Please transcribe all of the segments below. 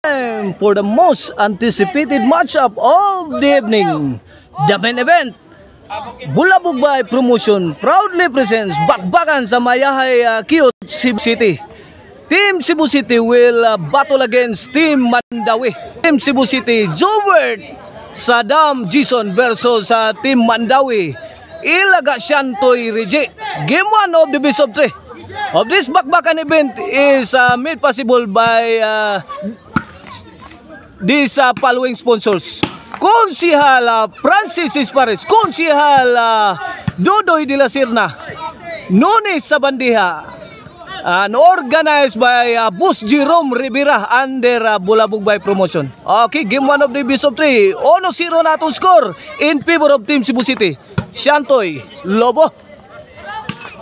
time for the most anticipated matchup of the evening. The main event, Bulabog Bay Promotion proudly presents bakbakan sa Mayahay Cute Cebu City. Team Cebu City will battle against Team Mandawi. Team Cebu City, Jobert Saddam Jason versus Team Mandawi, Ilaga Shantoy Regi. Game 1 of the best of 3 of this bakbakan event is made possible by these following sponsors: Konsihal Francis Ispares, Konsihal Dodoy de la Serna, Nunes Sabandiha, and organized by Boss Jerome Rivera under Bulabog Bay Promotion. Okay, game 1 of the best of 3. 1-0 na itong score in favor of Team Cebu City. Shantoy, Lobo,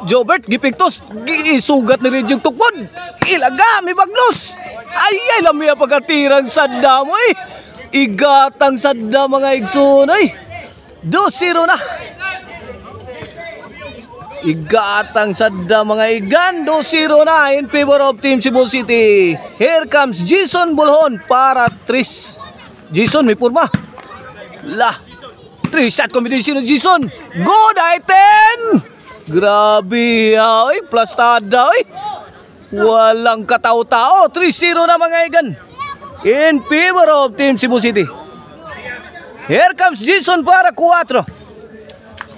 Jobert, gipiktos, isugat ni Redyong Tukmod, ilaga, may bagnos. Ay, lami ang pagkatirang sadda mo eh. Igatang sadda mga igsoon ay. 2-0 na. Igatang sadda mga igan, 2-0 na in favor of Team Cebu City. Here comes Jason Bulhon para Tris. Jason, may purma. 3-shot combination ng Jason. Good item! Grabe, ay, plastada, ay. Walang katao-tao. 3-0 na mga igan in favor of Team Cebu City. Here comes Jason para 4.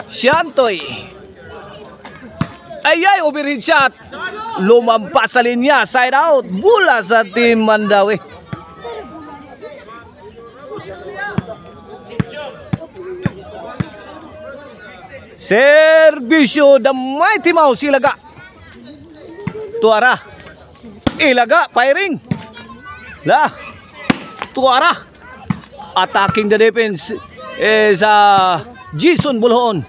Shantoy. Ay, overhead shot. Lumampas sa linya. Side out. Bula sa Team Mandawi. Servisyo the Mighty Mouse, Ilaga. Tuara. Ilaga, firing. Tuara. Attacking the defense is Jason Bulhon.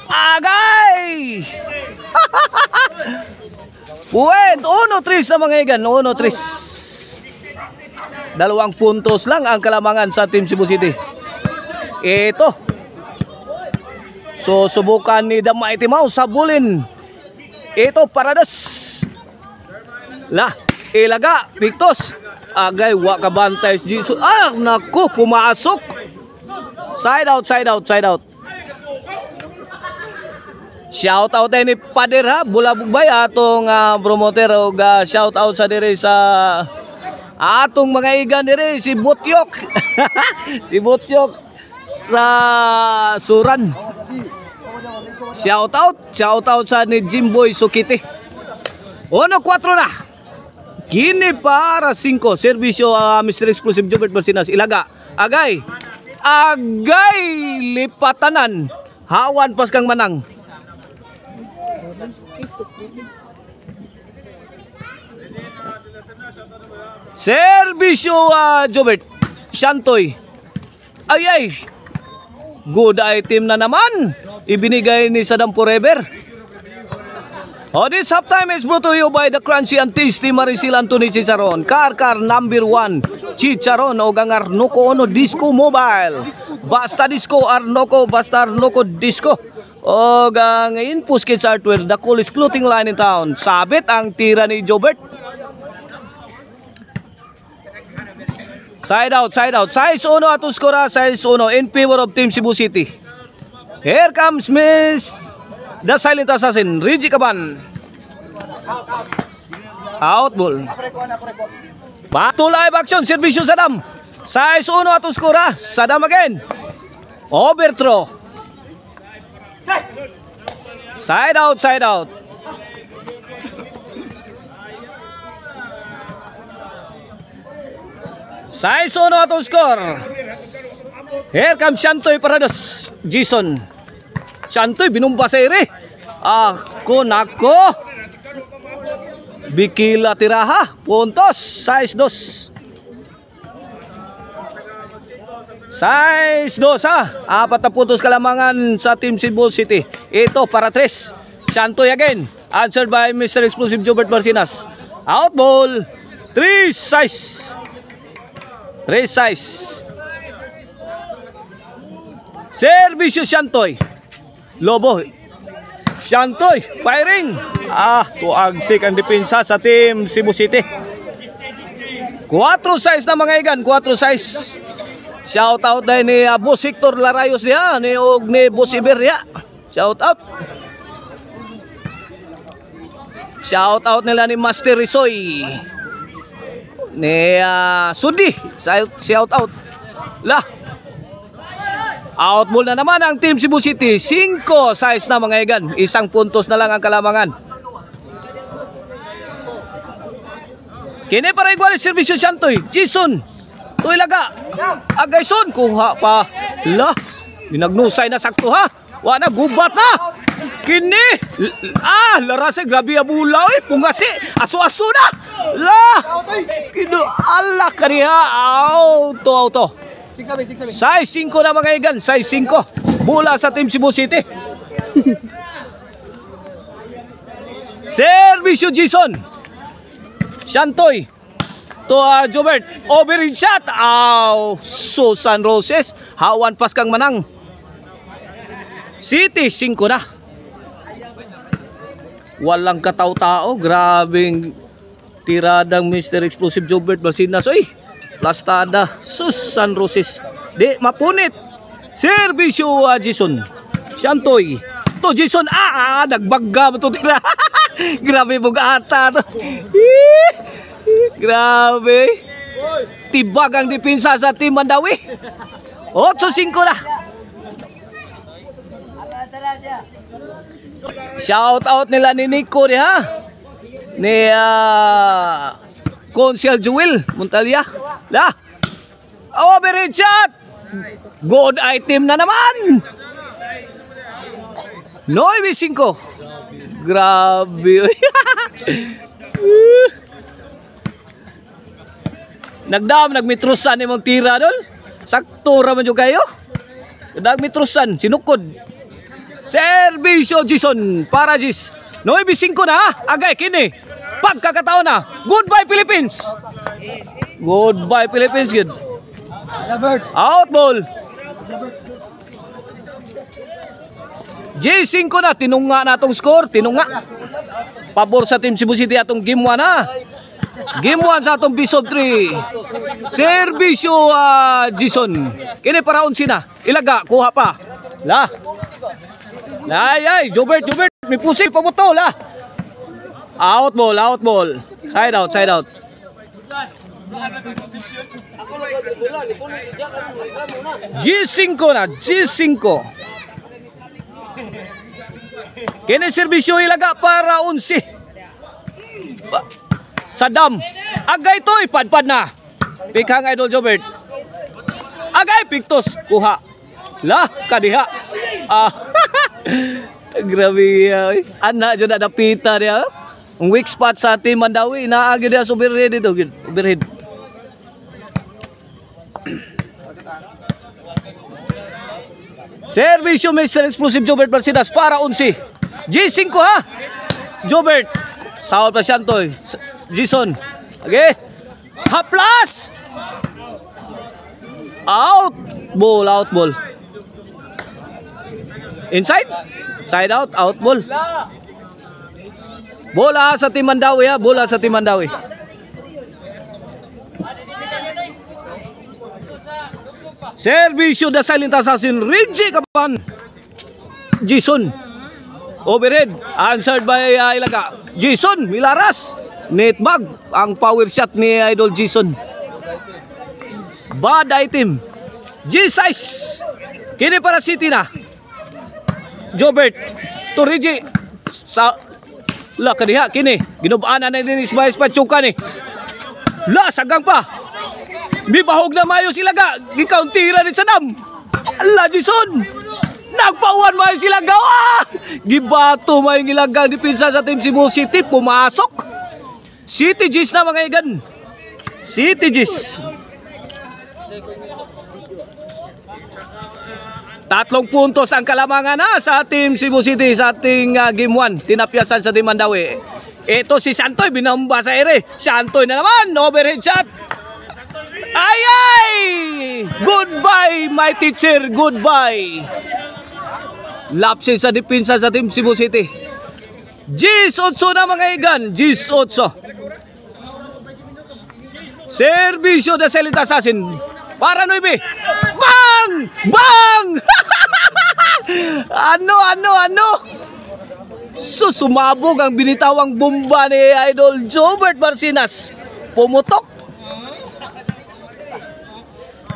Agay! Wait, 1-3 na mga igan, 1-3. 2 puntos lang ang kalamangan sa Team Cebu City. Ito. So, subukan ni The Mighty Mouse sabulin. Ito, paradas. Ilaga, piktos. Agay, wakabantay si Jesus. Naku, pumasok. Side out. Shout out ni Pader ha, Bulabog Bay atong promoter og shout out sa dire sa atong mga igan dire si Butyok. Si Butyok sa Suran. Shout out sa ni Jimboy Sukiti. 1-4 na. Kini para 5. Servisyo Mr. Explosive Jobert Basinas. Ilaga. Agay, lipatanan. Hawan pas kang manang. Servisyo Jobert Shantoy. Ay, good item na naman ibinigay ni Saddam Forever. This halftime is brought to you by the crunchy and tasty Maricel Anthony Chicharon, Car number 1 Chicharon o Arnoco Ono Disco Mobile. Basta Disco Arnoco, basta Arnoco Disco. O ngayon po Kids Hardware, the coolest clothing line in town. Sabit ang tira ni Jobert. Side out. Size 1 ato skora, size 1 in favor of Team Cebu City. Here comes Miss the Silent Assassin, Reggie Caban. Out ball. Bato live action, servisyo Saddam. Size 1 ato skora, Saddam again. Overthrow. Side out. Size 1 atong score. Here comes Shantoy Parados. Jason. Shantoy binumba sa ere. Nako. Bikila tiraha. Puntos. Size 2. Size 2 4 na puntos kalamangan sa Team Cebu City. Ito para 3. Shantoy again. Answered by Mr. Explosive Jobert Marcinas. Out ball. 3 size. Servisyo Shantoy. Lobo. Shantoy firing. Tuagsik ang depensa sa Team Cebu City. 4-6 na mga igan, 4-6. Shout out na ni Boss Hector Larayos niya, ni og ni Boss Iberia. Shout out. Shout out nila ni Master Risoy. Ni Sudi, shout out. Lah. Out ball na naman ang Team Cebu City. 5-6 na mga igan. Isang puntos na lang ang kalamangan. Kini para igual servisyo Shantoy. Jason. Tuy laga. Agayson. Kuha pa. Lah. Ginagnusay na sakto ha. Wala gubat na. Kini. Larase grabe abula. Pungasi. Aso-aso na. Lah. Kino. Allah kaniya. Auto. 6-5 na mga igan, 6-5 bola sa Team Cebu City. Servisyo Jason Shantoy to Jobert, overhead shot. Susan Roses, hawan pas kang manang. City 5 na. Walang kataw-tao, grabing tiradang Mr. Explosive Jobert Balsinas. Plastada, Susan Roses. Di mapunit. Servisyo Jason Shantoy to Jason. Nagbagga mo to tira. Grabe bugata to. Grabe. Tibag ang depensa sa Team Mandawi. 8-5 na. Shout out nila ni Nico ha. Ni Consiel Jewel Montalia. Lah. Overhead shot. Good item na naman. 9-5. Grabe. Nagmitrusan ni mong tira dol. Sakto ra man jud kayo. Nagmitrusan sinukod. Servisyo Jason para Jis. 9-5 na. Agay kini. Pagkakataon na. Goodbye Philippines. Goodbye Philippines good. Out ball. J5 na. Tinunga na atong score. Tinunga. Pabor sa Team Cebu City atong game 1 na. Game 1 sa atong best of 3. Servisyo Jason. Kini para unsi na. Ilaga. Kuha pa. La. Ay. Jobert. May pusi pabuto la. Out ball. Side out. G5 na, G5. Kini servisyo ilaga para unsi. Sadam. Agay to ipadpad na. Pikhang Idol Jobert. Agay Pictus kuha. Lah kadiha. Grabe. Anak jud na napita dia. Ang weak spot sa Team Mandawi, naagi dia sa overhead dito. Overhead. Servisyo Mr. Explosive Jobert Balsinas para unsi. G5 ha. Jobert. Saul pa Shantoy. Jason. Okay. Haplas. Out ball. Inside. Side out ball. Bola sa Team Mandawi ha. Bola sa Team Mandawi. Servisyo the silent assassin. Reggie Kapan. Jason. Overhead. Answered by Ilaga. Jason Milaras. Netbag. Ang power shot ni Idol Jason. Bad item. G6. Kini para City na. Jobert. To Reggie. Sa la kaniha kini ginubaan na ni Ismael Pachuca ni. La sagang pa. Mibahog na mayo sila ga. Gikauntira ni Sadam. Allah Jason. Nagpauwan mayo sila ga. Gibato mayo gilagang depensa sa Team Cebu City. Pumasok. City G's na mga igan. City G's. 3 puntos ang kalamangan na sa Team Cebu City sa ating game 1. Tinapyasan sa Team Mandawi. Ito si Shantoy, binamba sa ere. Shantoy na naman, overhead shot. Ay! Goodbye, my teacher, goodbye. Lapsin sa depensa sa Team Cebu City. G8 na mga igan, G8. Servisyo de Elite Assassin para 9. Bang! Bang! Ano? Sumabog ang binitawang bomba ni Idol Jobert Marcinas. Pumutok.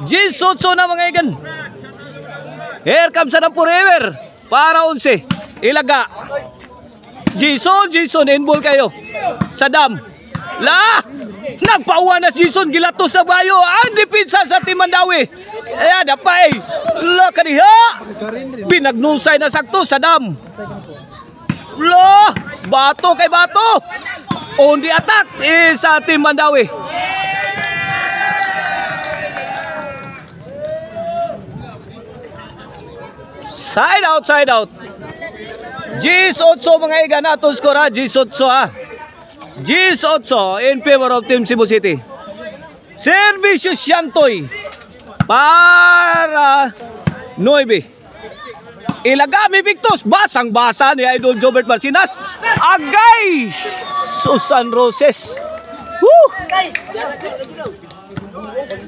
G8 na mga igan. Here comes na forever para 11. Ilaga. Jason, inball kayo. Sadam. Nagpauwa na Jason, gilatos na bayo. Ang depensa sa Team Mandawi. Dapay. Kaniha. Pinagnusay na sakto, Sadam. Bato kay bato. On the attack sa Team Mandawi. Side out. G8 mga iga na itong score ha. G8 ha. G8 in favor of Team Cebu City. Servisyo Siantoy para 9. Ilagami Victos. Basang-basa ni Idol Jobert Marcinas. Agay! Susan Roses. Woo!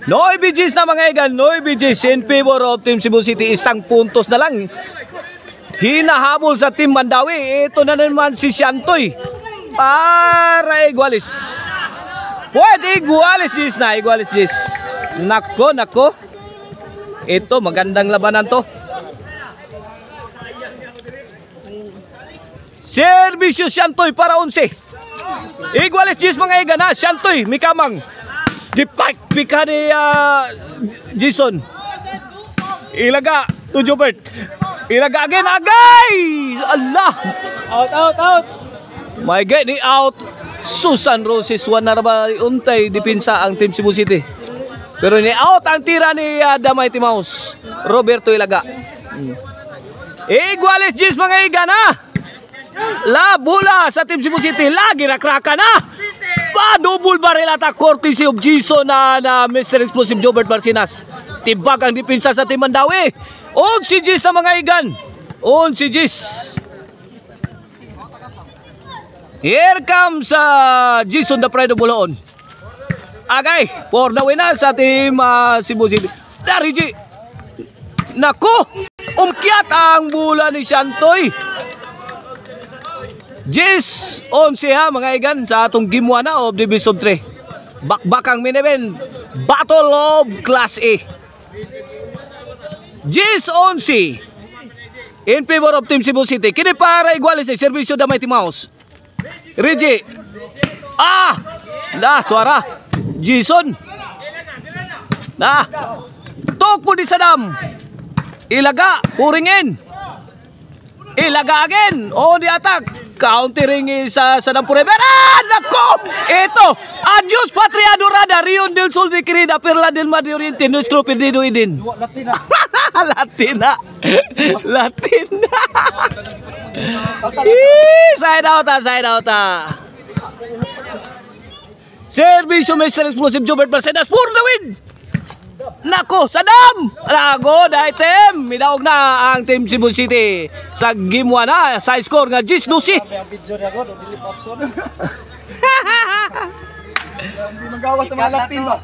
9 Gs na mga igan. 9 Gs in favor of Team Cebu City. Isang puntos na lang hinahabol sa Team Mandawi. Ito na naman si Siantoy para Igualis. Pwede Igualis Gs na. Igualis Gs. Nako. Ito magandang labanan to. Servisyo Siantoy para 11. Igualis Gs mga igan ha. Siantoy mikamang pika ni Jason. Ilaga to Jobert. Ilaga again. Agay! Allah! Out. My God, ni out. Susan Roses. Wana na ba untay depensa ang Team Cebu City. Pero ni out ang tira ni Damay Timaus. Roberto Ilaga. Igualis Gs mga igan ha. Bola sa Team Cebu City. Lagi rakraka na. Double barrel attack courtesy of Jason na Mr. Explosive Jobert Marcinas. Tibag ang depensa sa Team Mandawi. 11 Gs na mga igan. 11 Gs. Here comes Jason the Pride of Bulaon. Agay for the win sa Team Cebu City. Dari G. Nako. Umkyat ang bola ni Siantoy. Jis 11 ha mga igan sa atong game 1 of Division 3. Bakbakang main event, Battle of Class A. Jis 11 in favor of Team Cebu City. Kini para Igualis ni servisyo Damay Timaus. Reggie. Tuara. Jason. Tok po di Sadam. Ilaga, puringin. Ilaga again. On the attack. Countering sa Sadam Forever. Nako! Ito! Adios Patria Dorada. Rion del Sol de Querida. Perla del Mar de Oriente. Nuestro perdido idin. Latina. Side out. Servisyo Mr. Explosive Jobert Marcinas for the win! Nako, Sadam! Good item! Midaog na ang Team Cebu City sa game 1 na. Sa score nga 10-12. Magawa sa mga Latin ba?